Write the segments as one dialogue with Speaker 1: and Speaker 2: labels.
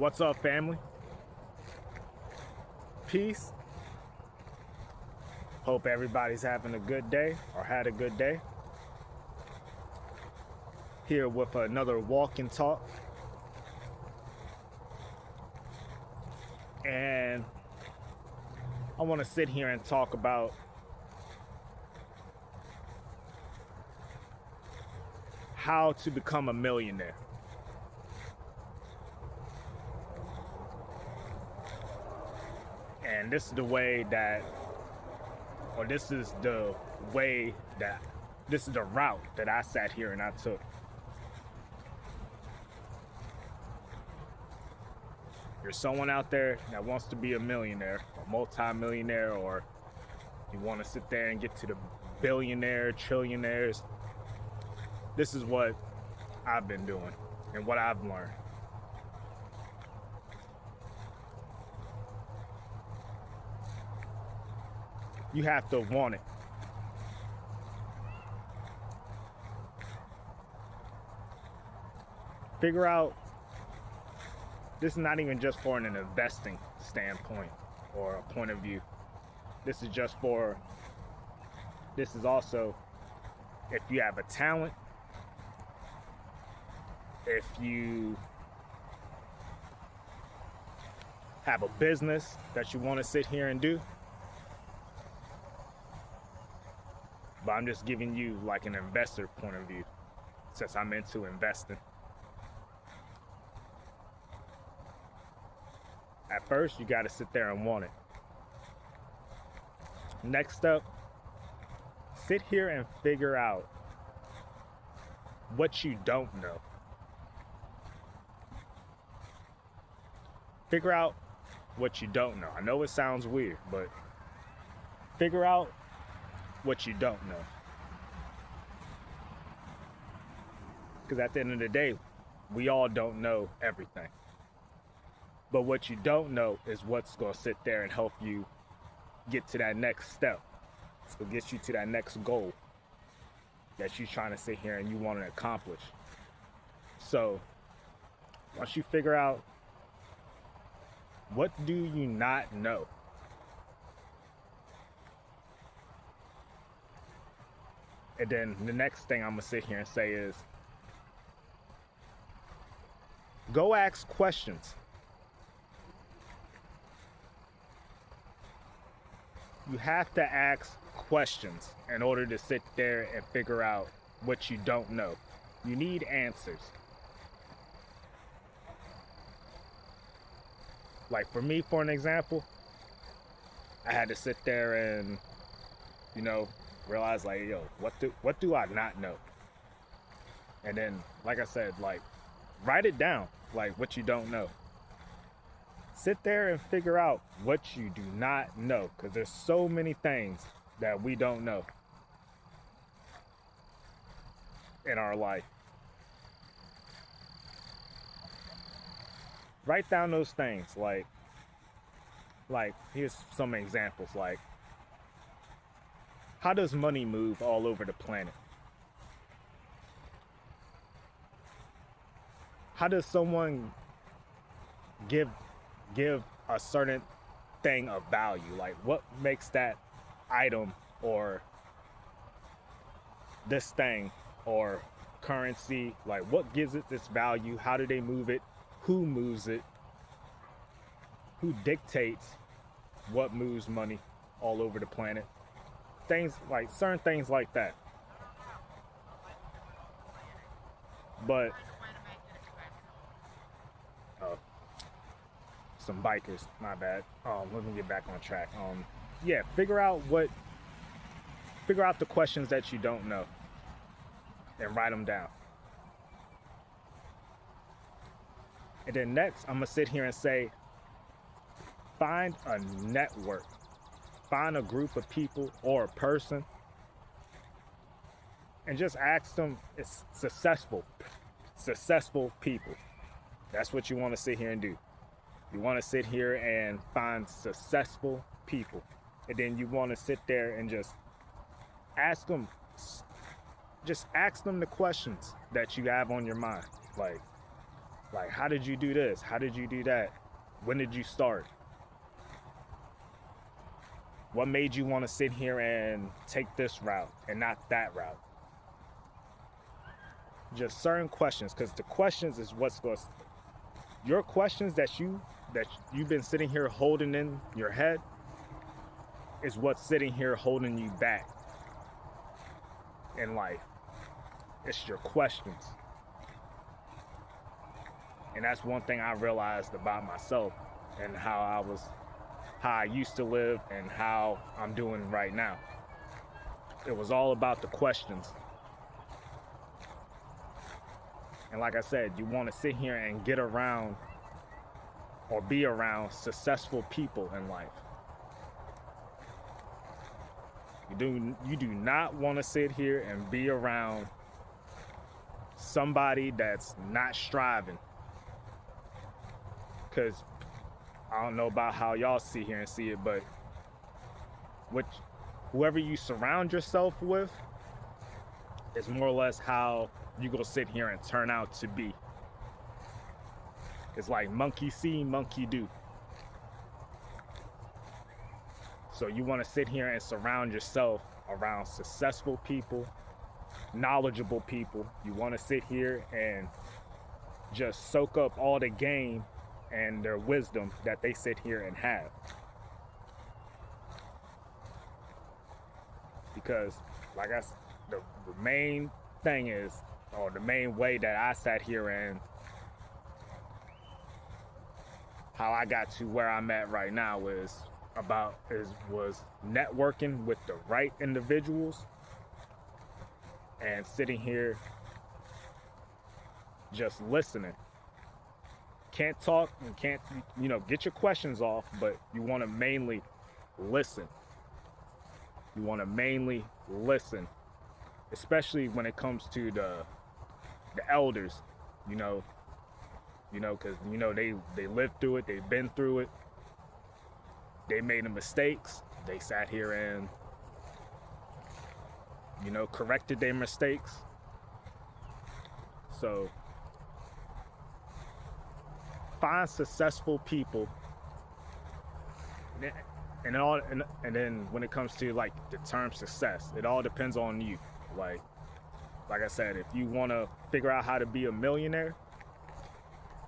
Speaker 1: What's up, family? Peace. Hope everybody's having a good day or had a good day. Here with another walk and talk. And I want to sit here and talk about how to become a millionaire. And this is the way that, or this is the way that, this is the route that I sat here and I took. You're someone out there that wants to be a millionaire, a multi-millionaire, or you want to sit there and get to the billionaire, trillionaires. This is what I've been doing and what I've learned. You have to want it. Figure out, this is not even just for an investing standpoint or a point of view. This is also if you have a talent, if you have a business that you want to sit here and do. But I'm just giving you like an investor point of view since I'm into investing. At first, you got to sit there and want it. Next up, sit here and figure out what you don't know. Figure out what you don't know. I know it sounds weird, but figure out what you don't know. Because at the end of the day, we all don't know everything. But what you don't know is what's going to sit there and help you get to that next step. It's going to get you to that next goal that you're trying to sit here and you want to accomplish. So once you figure out what do you not know, and then the next thing I'm going to sit here and say is, go ask questions. You have to ask questions in order to sit there and figure out what you don't know. You need answers. Like for me, for an example, I had to sit there and, realize like, what do I not know? And then, like I said, like write it down, like what you don't know. Sit there and figure out what you do not know, because there's so many things that we don't know in our life. Write down those things, like here's some examples, like how does money move all over the planet? How does someone give a certain thing of value? Like what makes that item or this thing or currency, like what gives it this value? How do they move it? Who moves it? Who dictates what moves money all over the planet? Things like certain things like that. But some bikers, my bad. Let me get back on track. Figure out the questions that you don't know and write them down. And then next, I'm gonna sit here and say, find a network, find a group of people or a person, and just ask them. It's successful people. That's what you want to sit here and do. You want to sit here and find successful people. And then you want to sit there and just ask them the questions that you have on your mind. Like, Like, how did you do this? How did you do that? When did you start? What made you want to sit here and take this route and not that route? Just certain questions, because the questions is what's going to, your questions that you've been sitting here holding in your head is what's sitting here holding you back in life. It's your questions. And that's one thing I realized about myself and how I used to live and how I'm doing right now. It was all about the questions. And like I said, you want to sit here and get around or be around successful people in life. You do not want to sit here and be around somebody that's not striving. Because I don't know about how y'all see here and see it, but whoever you surround yourself with is more or less how you gonna sit here and turn out to be. It's like monkey see, monkey do. So you want to sit here and surround yourself around successful people, knowledgeable people. You want to sit here and just soak up all the game and their wisdom that they sit here and have. Because, like I said, the main thing is, or the main way that I sat here and how I got to where I'm at right now was networking with the right individuals and sitting here just listening. Can't talk and can't, get your questions off, but you want to mainly listen. You want to mainly listen, especially when it comes to the elders, because they lived through it, they've been through it, they made the mistakes, they sat here and corrected their mistakes. So find successful people, and then when it comes to like the term success, it all depends on you. Like I said, if you want to figure out how to be a millionaire,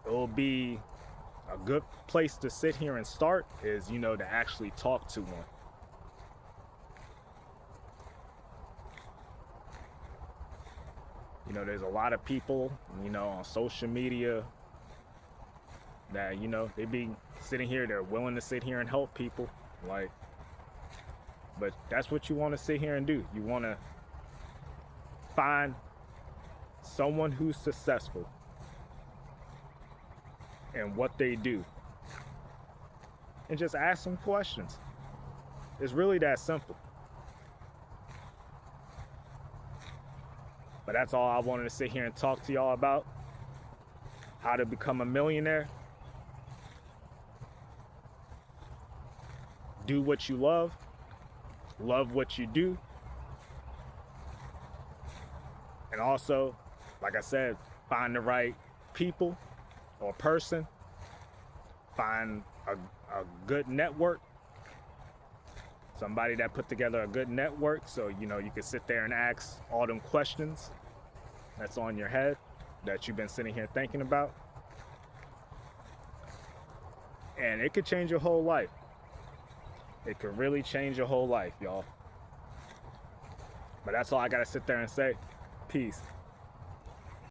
Speaker 1: it'll be a good place to sit here and start is, to actually talk to one. There's a lot of people, on social media that, they be sitting here, they're willing to sit here and help people. But that's what you want to sit here and do. You want to find someone who's successful and what they do, and just ask them questions. It's really that simple. But that's all I wanted to sit here and talk to y'all about. How to become a millionaire. Do what you love what you do, and also, like I said, find the right people or person, find a good network, somebody that put together a good network, so you can sit there and ask all them questions that's on your head that you've been sitting here thinking about, and it could change your whole life. It could really change your whole life, y'all. But that's all I gotta sit there and say. Peace.